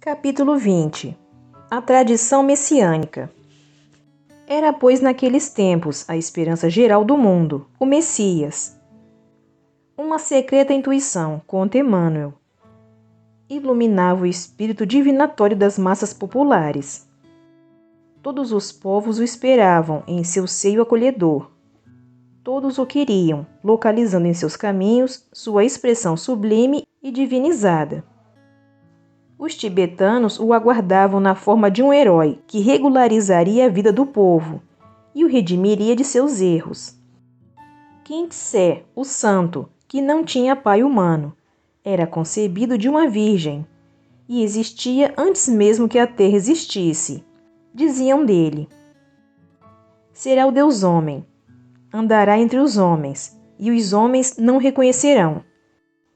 Capítulo 20. A tradição messiânica. Era, pois, naqueles tempos, a esperança geral do mundo, o Messias. Uma secreta intuição, conta Emmanuel, iluminava o espírito divinatório das massas populares. Todos os povos o esperavam em seu seio acolhedor. Todos o queriam, localizando em seus caminhos sua expressão sublime e divinizada. Os tibetanos o aguardavam na forma de um herói que regularizaria a vida do povo e o redimiria de seus erros. Khyentse, o santo, que não tinha pai humano, era concebido de uma virgem e existia antes mesmo que a terra existisse. Diziam dele: será o Deus homem, andará entre os homens, e os homens não reconhecerão.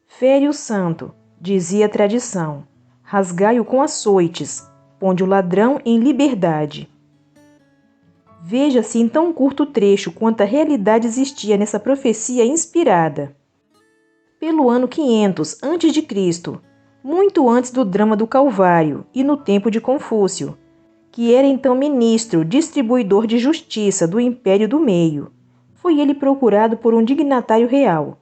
Fere o santo, dizia a tradição, rasgai-o com açoites, ponde o ladrão em liberdade. Veja-se em tão curto trecho quanta realidade existia nessa profecia inspirada. Pelo ano 500 a.C., muito antes do drama do Calvário e no tempo de Confúcio, que era então ministro distribuidor de justiça do Império do Meio, foi ele procurado por um dignatário real,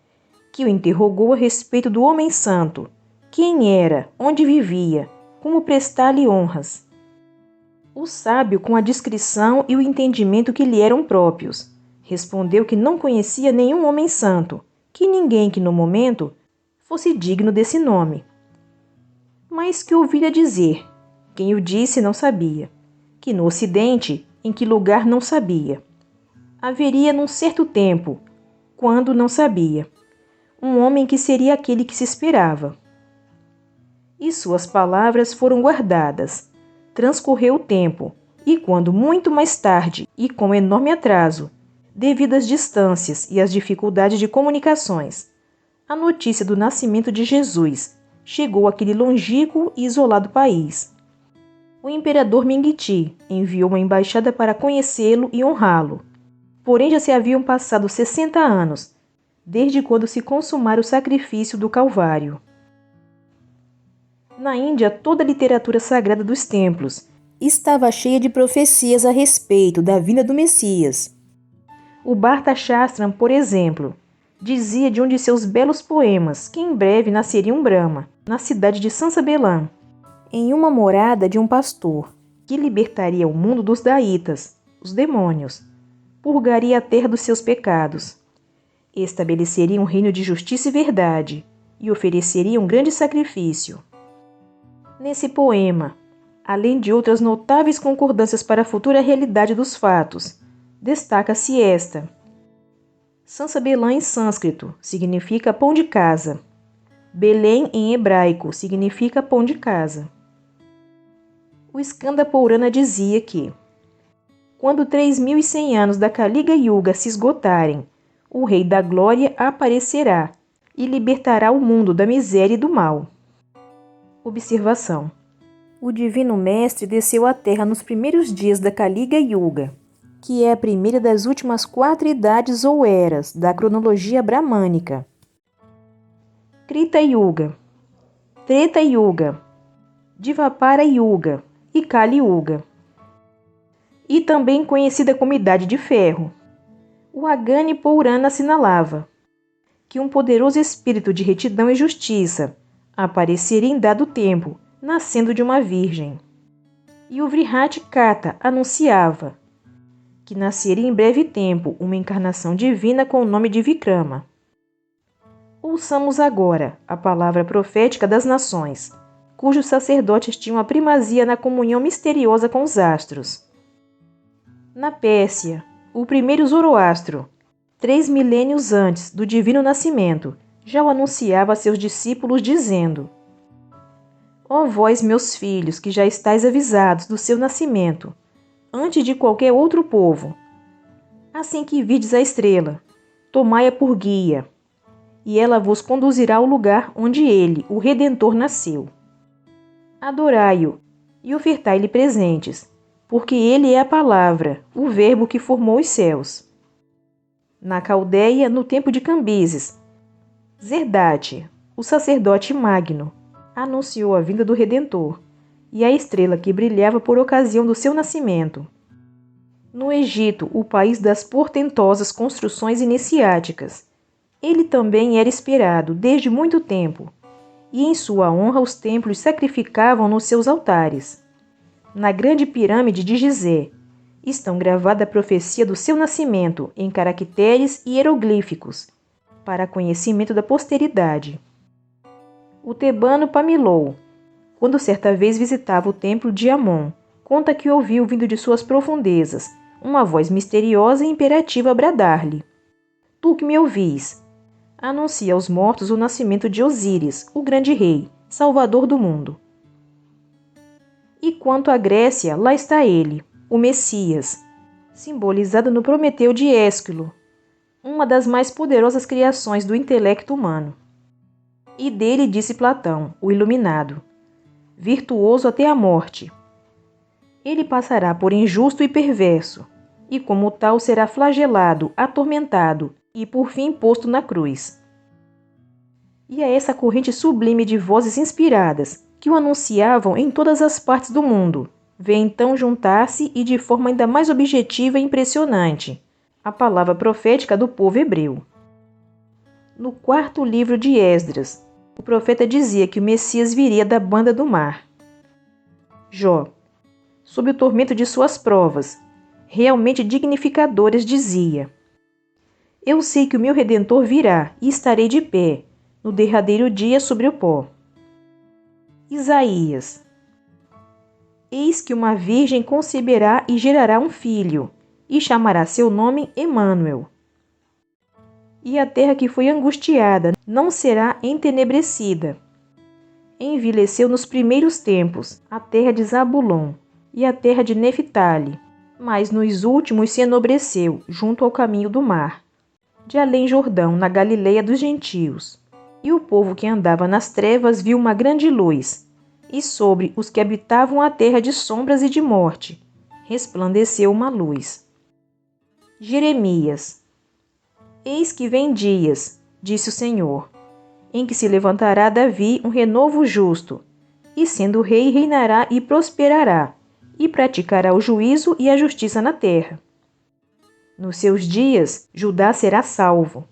que o interrogou a respeito do homem santo, quem era, onde vivia, como prestar-lhe honras. O sábio, com a discrição e o entendimento que lhe eram próprios, respondeu que não conhecia nenhum homem santo, que ninguém que no momento fosse digno desse nome. Mas que ouvira dizer, quem o disse não sabia, que no Ocidente, em que lugar não sabia. Haveria num certo tempo, quando não sabia, um homem que seria aquele que se esperava. E suas palavras foram guardadas. Transcorreu o tempo, e quando muito mais tarde, e com enorme atraso, devido às distâncias e às dificuldades de comunicações, a notícia do nascimento de Jesus chegou àquele longínquo e isolado país. O imperador Mingti enviou uma embaixada para conhecê-lo e honrá-lo. Porém já se haviam passado 60 anos, desde quando se consumara o sacrifício do Calvário. Na Índia, toda a literatura sagrada dos templos estava cheia de profecias a respeito da vinda do Messias. O Bharata Shastram, por exemplo, dizia de um de seus belos poemas que em breve nasceria um Brahma, na cidade de Sansabelan, em uma morada de um pastor, que libertaria o mundo dos Daitas, os demônios, purgaria a terra dos seus pecados, estabeleceria um reino de justiça e verdade e ofereceria um grande sacrifício. Nesse poema, além de outras notáveis concordâncias para a futura realidade dos fatos, destaca-se esta. Sansabelan em sânscrito significa pão de casa. Belém em hebraico significa pão de casa. O Skanda Purana dizia que, quando 3.100 anos da Kaliga Yuga se esgotarem, o Rei da Glória aparecerá e libertará o mundo da miséria e do mal. Observação. O Divino Mestre desceu à Terra nos primeiros dias da Kaliga Yuga, que é a primeira das últimas 4 idades ou eras da cronologia bramânica. Krita Yuga, Treta Yuga, Dvapara Yuga e Kali Yuga. E também conhecida como Idade de Ferro. O Agani Purana assinalava que um poderoso espírito de retidão e justiça apareceria em dado tempo, nascendo de uma virgem. E o Vrihat Katha anunciava que nasceria em breve tempo uma encarnação divina com o nome de Vikrama. Ouçamos agora a palavra profética das nações, cujos sacerdotes tinham a primazia na comunhão misteriosa com os astros. Na Pérsia, o primeiro Zoroastro, 3 milênios antes do divino nascimento, já o anunciava a seus discípulos dizendo: ó vós, meus filhos, que já estáis avisados do seu nascimento, antes de qualquer outro povo, assim que virdes a estrela, tomai-a por guia, e ela vos conduzirá ao lugar onde ele, o Redentor, nasceu. Adorai-o e ofertai-lhe presentes, porque ele é a palavra, o verbo que formou os céus. Na Caldeia, no tempo de Cambises, Zerdate, o sacerdote magno, anunciou a vinda do Redentor e a estrela que brilhava por ocasião do seu nascimento. No Egito, o país das portentosas construções iniciáticas, ele também era esperado desde muito tempo, e em sua honra os templos sacrificavam nos seus altares. Na grande pirâmide de Gizé estão gravada a profecia do seu nascimento em caracteres e hieroglíficos, para conhecimento da posteridade. O tebano Pamilou, quando certa vez visitava o templo de Amon, conta que ouviu vindo de suas profundezas uma voz misteriosa e imperativa a bradar-lhe: Tu que me ouvis, anuncia aos mortos o nascimento de Osíris, o grande rei, salvador do mundo. E quanto à Grécia, lá está ele, o Messias, simbolizado no Prometeu de Ésquilo, uma das mais poderosas criações do intelecto humano. E dele disse Platão, o iluminado, virtuoso até a morte. Ele passará por injusto e perverso, e como tal será flagelado, atormentado e por fim posto na cruz. E a essa corrente sublime de vozes inspiradas, que o anunciavam em todas as partes do mundo, vê então juntar-se e de forma ainda mais objetiva e impressionante, a palavra profética do povo hebreu. No quarto livro de Esdras, o profeta dizia que o Messias viria da banda do mar. Jó, sob o tormento de suas provas, realmente dignificadoras, dizia: Eu sei que o meu Redentor virá e estarei de pé, no derradeiro dia sobre o pó. Isaías, eis que uma virgem conceberá e gerará um filho, e chamará seu nome Emmanuel. E a terra que foi angustiada não será entenebrecida. Envileceu nos primeiros tempos a terra de Zabulon e a terra de Neftali, mas nos últimos se enobreceu junto ao caminho do mar, de além Jordão, na Galileia dos gentios. E o povo que andava nas trevas viu uma grande luz, e sobre os que habitavam a terra de sombras e de morte resplandeceu uma luz. Jeremias, eis que vem dias, disse o Senhor, em que se levantará Davi um renovo justo, e sendo rei reinará e prosperará, e praticará o juízo e a justiça na terra. Nos seus dias, Judá será salvo,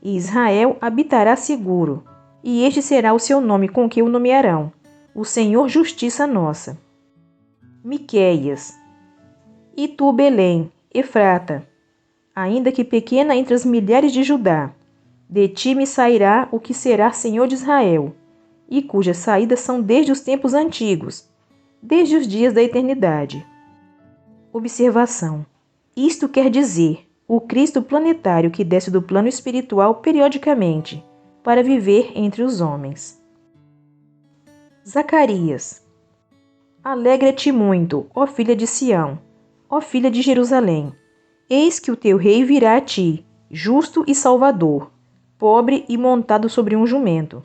e Israel habitará seguro, e este será o seu nome com que o nomearão, o Senhor Justiça Nossa. Miqueias, e tu, Belém, Efrata, ainda que pequena entre as milhares de Judá, de ti me sairá o que será Senhor de Israel, e cujas saídas são desde os tempos antigos, desde os dias da eternidade. Observação: isto quer dizer o Cristo planetário que desce do plano espiritual periodicamente, para viver entre os homens. Zacarias, alegra-te muito, ó filha de Sião, ó filha de Jerusalém, eis que o teu rei virá a ti, justo e salvador, pobre e montado sobre um jumento.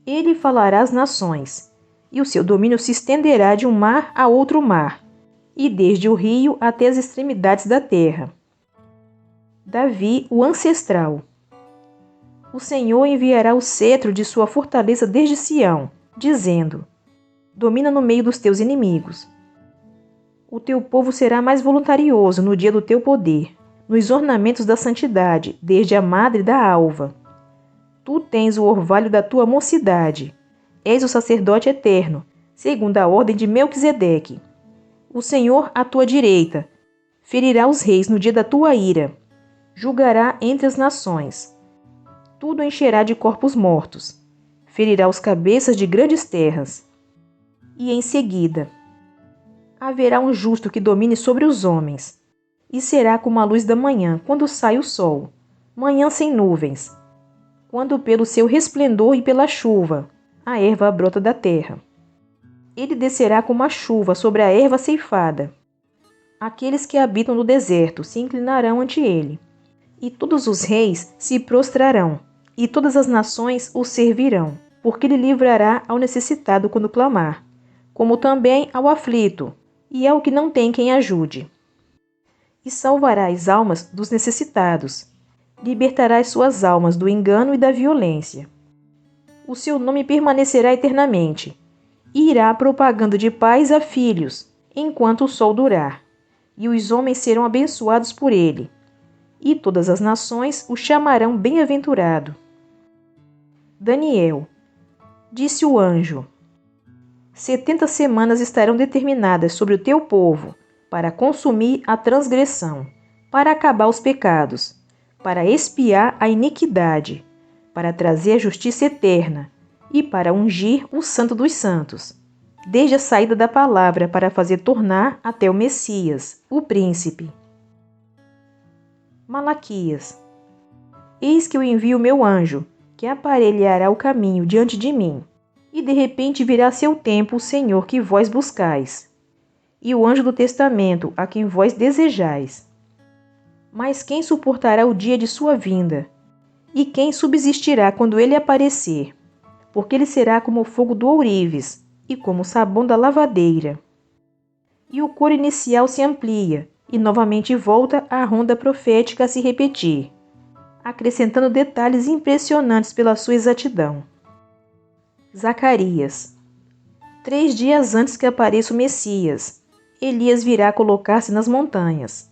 Ele falará às nações, e o seu domínio se estenderá de um mar a outro mar, e desde o rio até as extremidades da terra. Davi, o ancestral. O Senhor enviará o cetro de sua fortaleza desde Sião, dizendo: domina no meio dos teus inimigos. O teu povo será mais voluntarioso no dia do teu poder, nos ornamentos da santidade, desde a madre da alva. Tu tens o orvalho da tua mocidade, és o sacerdote eterno, segundo a ordem de Melquisedeque. O Senhor à tua direita ferirá os reis no dia da tua ira, julgará entre as nações. Tudo encherá de corpos mortos, ferirá os cabeças de grandes terras. E em seguida haverá um justo que domine sobre os homens, e será como a luz da manhã, quando sai o sol, manhã sem nuvens, quando pelo seu resplendor e pela chuva a erva brota da terra. Ele descerá como a chuva sobre a erva ceifada. Aqueles que habitam no deserto se inclinarão ante ele, e todos os reis se prostrarão, e todas as nações o servirão, porque ele livrará ao necessitado quando clamar, como também ao aflito, e ao que não tem quem ajude. E salvará as almas dos necessitados, libertará as suas almas do engano e da violência. O seu nome permanecerá eternamente, e irá propagando de pais a filhos, enquanto o sol durar, e os homens serão abençoados por ele, e todas as nações o chamarão bem-aventurado. Daniel. Disse o anjo: 70 semanas estarão determinadas sobre o teu povo, para consumir a transgressão, para acabar os pecados, para expiar a iniquidade, para trazer a justiça eterna e para ungir o Santo dos Santos, desde a saída da palavra para fazer tornar até o Messias, o príncipe. Malaquias. Eis que eu envio o meu anjo, que aparelhará o caminho diante de mim, e de repente virá a seu tempo o Senhor que vós buscais, e o anjo do testamento a quem vós desejais. Mas quem suportará o dia de sua vinda? E quem subsistirá quando ele aparecer? Porque ele será como o fogo do ourives e como o sabão da lavadeira. E o coro inicial se amplia, e novamente volta a ronda profética a se repetir, acrescentando detalhes impressionantes pela sua exatidão. Zacarias. 3 dias antes que apareça o Messias, Elias virá colocar-se nas montanhas.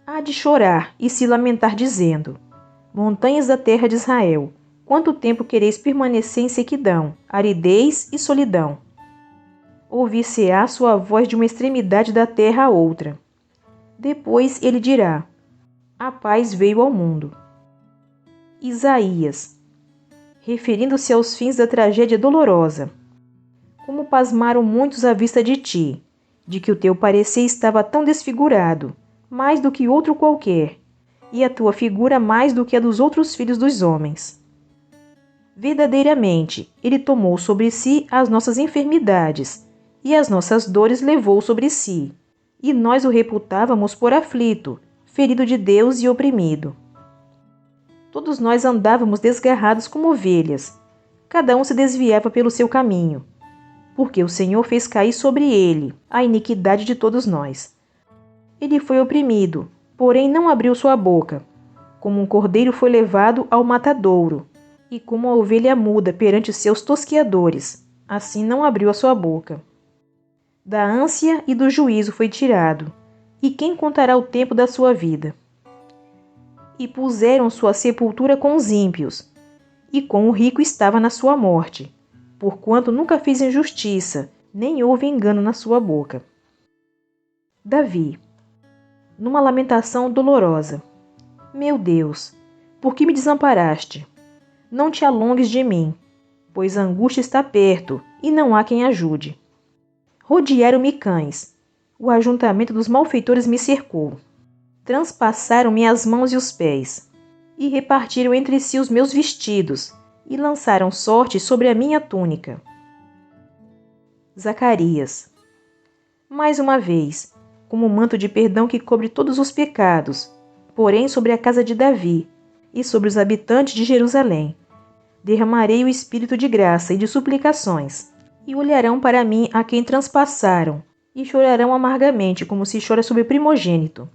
Há de chorar e se lamentar, dizendo: montanhas da terra de Israel, quanto tempo quereis permanecer em sequidão, aridez e solidão? Ouvir-se-á sua voz de uma extremidade da terra a outra. Depois ele dirá: a paz veio ao mundo. Isaías. Referindo-se aos fins da tragédia dolorosa. Como pasmaram muitos à vista de ti, de que o teu parecer estava tão desfigurado, mais do que outro qualquer, e a tua figura mais do que a dos outros filhos dos homens. Verdadeiramente, ele tomou sobre si as nossas enfermidades, e as nossas dores levou sobre si, e nós o reputávamos por aflito, ferido de Deus e oprimido. Todos nós andávamos desgarrados como ovelhas, cada um se desviava pelo seu caminho, porque o Senhor fez cair sobre ele a iniquidade de todos nós. Ele foi oprimido, porém não abriu sua boca. Como um cordeiro foi levado ao matadouro, e como a ovelha muda perante seus tosqueadores, assim não abriu a sua boca. Da ânsia e do juízo foi tirado, e quem contará o tempo da sua vida? E puseram sua sepultura com os ímpios, e com o rico estava na sua morte, porquanto nunca fez injustiça, nem houve engano na sua boca. Davi. Numa lamentação dolorosa: meu Deus, por que me desamparaste? Não te alongues de mim, pois a angústia está perto, e não há quem ajude. Rodearam-me cães, o ajuntamento dos malfeitores me cercou. Transpassaram-me as mãos e os pés, e repartiram entre si os meus vestidos, e lançaram sorte sobre a minha túnica. Zacarias. Mais uma vez, como um manto de perdão que cobre todos os pecados, porém sobre a casa de Davi e sobre os habitantes de Jerusalém, derramarei o espírito de graça e de suplicações, e olharão para mim a quem transpassaram, e chorarão amargamente como se chora sobre o primogênito.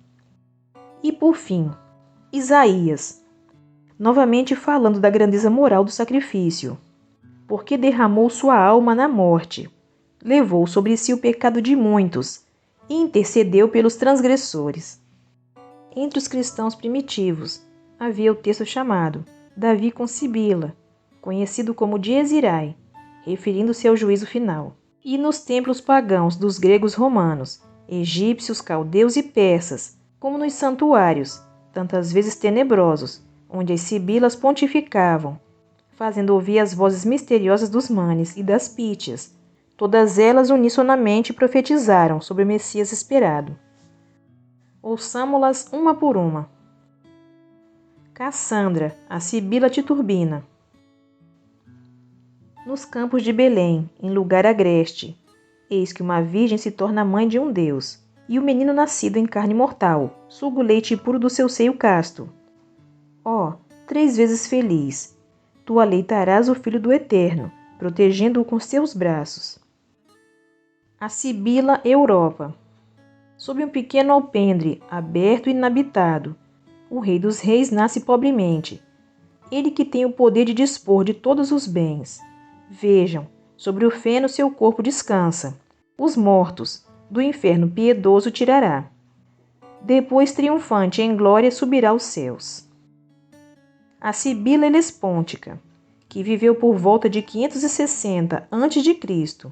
E por fim, Isaías, novamente falando da grandeza moral do sacrifício, porque derramou sua alma na morte, levou sobre si o pecado de muitos e intercedeu pelos transgressores. Entre os cristãos primitivos havia o texto chamado Davi com Sibila, conhecido como Dies Irae, referindo-se ao juízo final. E nos templos pagãos dos gregos romanos, egípcios, caldeus e persas, como nos santuários, tantas vezes tenebrosos, onde as sibilas pontificavam, fazendo ouvir as vozes misteriosas dos manes e das pítias. Todas elas unissonamente profetizaram sobre o Messias esperado. Ouçamo-las uma por uma. Cassandra, a sibila titurbina. Nos campos de Belém, em lugar agreste, eis que uma virgem se torna mãe de um Deus, e o menino nascido em carne mortal suga o leite puro do seu seio casto. Ó, 3 vezes feliz, tu aleitarás o Filho do Eterno, protegendo-o com seus braços. A sibila Europa. Sob um pequeno alpendre, aberto e inabitado, o Rei dos Reis nasce pobremente. Ele que tem o poder de dispor de todos os bens. Vejam, sobre o feno seu corpo descansa. Os mortos, do inferno piedoso tirará. Depois, triunfante em glória, subirá aos céus. A Sibila Helespôntica, que viveu por volta de 560 a.C.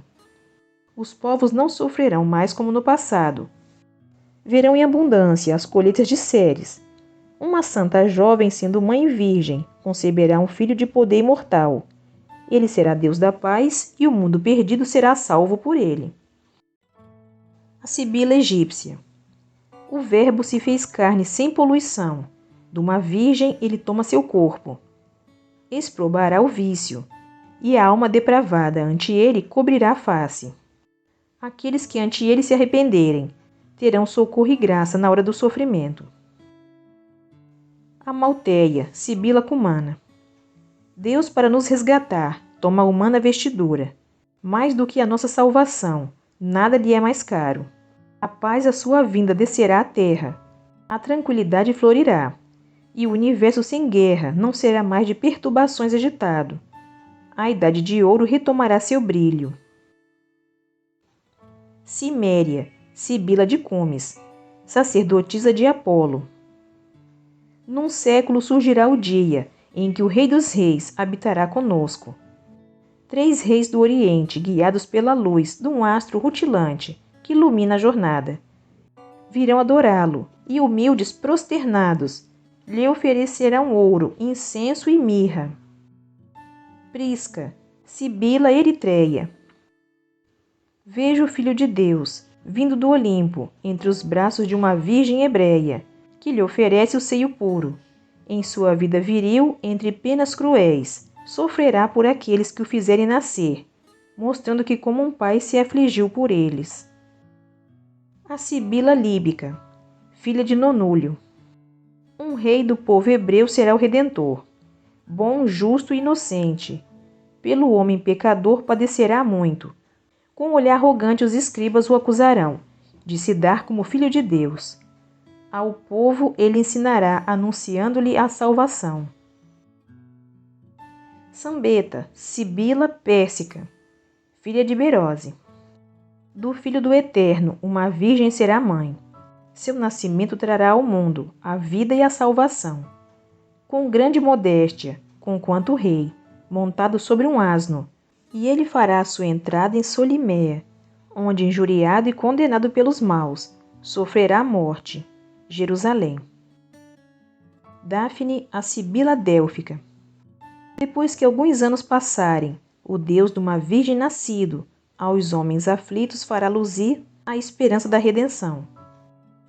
Os povos não sofrerão mais como no passado. Verão em abundância as colheitas de Ceres. Uma santa jovem, sendo mãe virgem, conceberá um filho de poder imortal. Ele será Deus da paz e o mundo perdido será salvo por ele. A Sibila Egípcia. O Verbo se fez carne sem poluição. De uma virgem ele toma seu corpo. Exprobará o vício, e a alma depravada ante ele cobrirá a face. Aqueles que ante ele se arrependerem terão socorro e graça na hora do sofrimento. A Malteia, Sibila Cumana. Deus, para nos resgatar, toma a humana vestidura. Mais do que a nossa salvação, nada lhe é mais caro. A paz à sua vinda descerá à terra. A tranquilidade florirá. E o universo sem guerra não será mais de perturbações agitado. A idade de ouro retomará seu brilho. Ciméria, Sibila de Cumes, sacerdotisa de Apolo. Num século surgirá o dia em que o Rei dos Reis habitará conosco. 3 reis do Oriente, guiados pela luz de um astro rutilante que ilumina a jornada, virão adorá-lo e, humildes, prosternados, lhe oferecerão ouro, incenso e mirra. Prisca, Sibila Eritreia. Vejo o Filho de Deus, vindo do Olimpo, entre os braços de uma virgem hebreia, que lhe oferece o seio puro. Em sua vida viril, entre penas cruéis, sofrerá por aqueles que o fizerem nascer, mostrando que como um pai se afligiu por eles. A Sibila Líbica, filha de Nonúlio. Um rei do povo hebreu será o Redentor, bom, justo e inocente. Pelo homem pecador padecerá muito. Com olhar arrogante os escribas o acusarão, de se dar como filho de Deus. Ao povo ele ensinará, anunciando-lhe a salvação. Sambeta, Sibila Pérsica, filha de Berose. Do Filho do Eterno, uma virgem será mãe. Seu nascimento trará ao mundo a vida e a salvação. Com grande modéstia, conquanto rei, montado sobre um asno, e ele fará sua entrada em Solimea, onde, injuriado e condenado pelos maus, sofrerá a morte. Jerusalém. Dáfne, a Sibila Délfica. Depois que alguns anos passarem, o Deus de uma virgem nascido, aos homens aflitos fará luzir a esperança da redenção.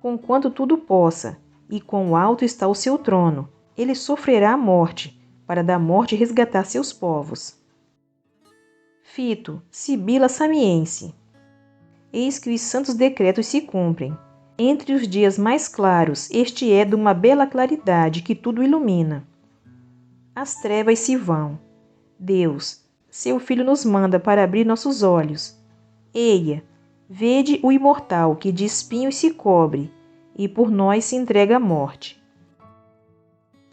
Conquanto tudo possa, e quão alto está o seu trono, ele sofrerá a morte, para da morte resgatar seus povos. Fito, Sibila Samiense. Eis que os santos decretos se cumprem. Entre os dias mais claros, este é de uma bela claridade que tudo ilumina. As trevas se vão. Deus, seu Filho nos manda para abrir nossos olhos. Eia, vede o imortal que de espinhos se cobre e por nós se entrega à morte.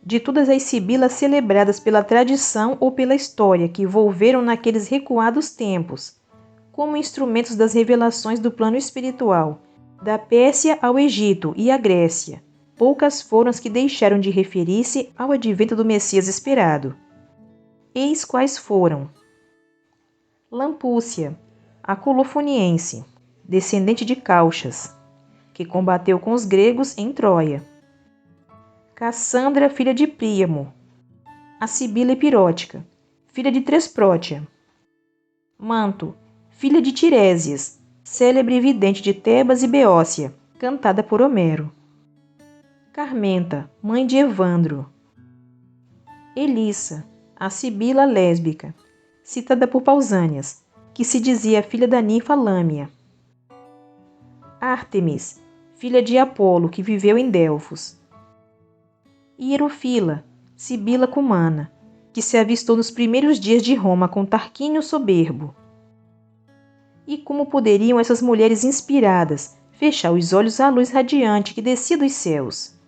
De todas as sibilas celebradas pela tradição ou pela história que volveram naqueles recuados tempos, como instrumentos das revelações do plano espiritual, da Pérsia ao Egito e à Grécia, poucas foram as que deixaram de referir-se ao advento do Messias esperado. Eis quais foram: Lampúcia, a Colofoniense, descendente de Cauchas, que combateu com os gregos em Troia. Cassandra, filha de Príamo, a Sibila Epirótica, filha de Tresprótia. Manto, filha de Tirésias, célebre vidente de Tebas e Beócia, cantada por Homero. Carmenta, mãe de Evandro. Elissa, a Sibila Lésbica, citada por Pausânias, que se dizia filha da ninfa Lâmia. Ártemis, filha de Apolo, que viveu em Delfos. Hierofila, Sibila Cumana, que se avistou nos primeiros dias de Roma com Tarquínio Soberbo. E como poderiam essas mulheres inspiradas fechar os olhos à luz radiante que descia dos céus?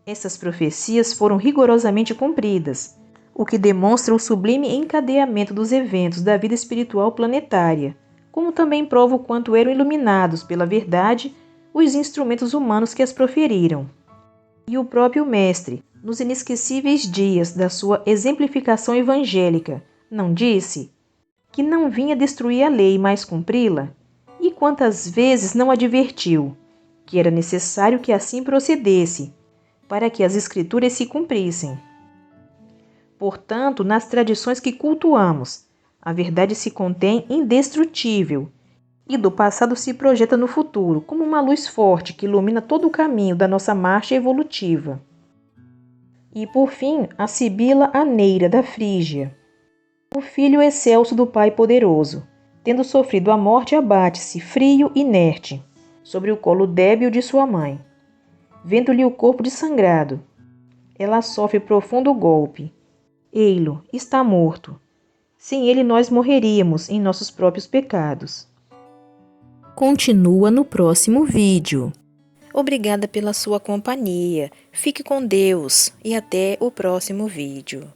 Essas profecias foram rigorosamente cumpridas. o que demonstra o sublime encadeamento dos eventos da vida espiritual planetária, como também prova o quanto eram iluminados pela verdade os instrumentos humanos que as proferiram. E o próprio Mestre, nos inesquecíveis dias da sua exemplificação evangélica, não disse que não vinha destruir a lei, mas cumpri-la? E quantas vezes não advertiu que era necessário que assim procedesse, para que as Escrituras se cumprissem? Portanto, nas tradições que cultuamos, a verdade se contém indestrutível e do passado se projeta no futuro como uma luz forte que ilumina todo o caminho da nossa marcha evolutiva. E, por fim, a Sibila a Neira da Frígia. O filho excelso do Pai poderoso, tendo sofrido a morte, abate-se, frio, inerte, sobre o colo débil de sua mãe. Vendo-lhe o corpo dessangrado, ela sofre profundo golpe. Ei-lo, está morto. Sem ele nós morreríamos em nossos próprios pecados. Continua no próximo vídeo. Obrigada pela sua companhia. Fique com Deus e até o próximo vídeo.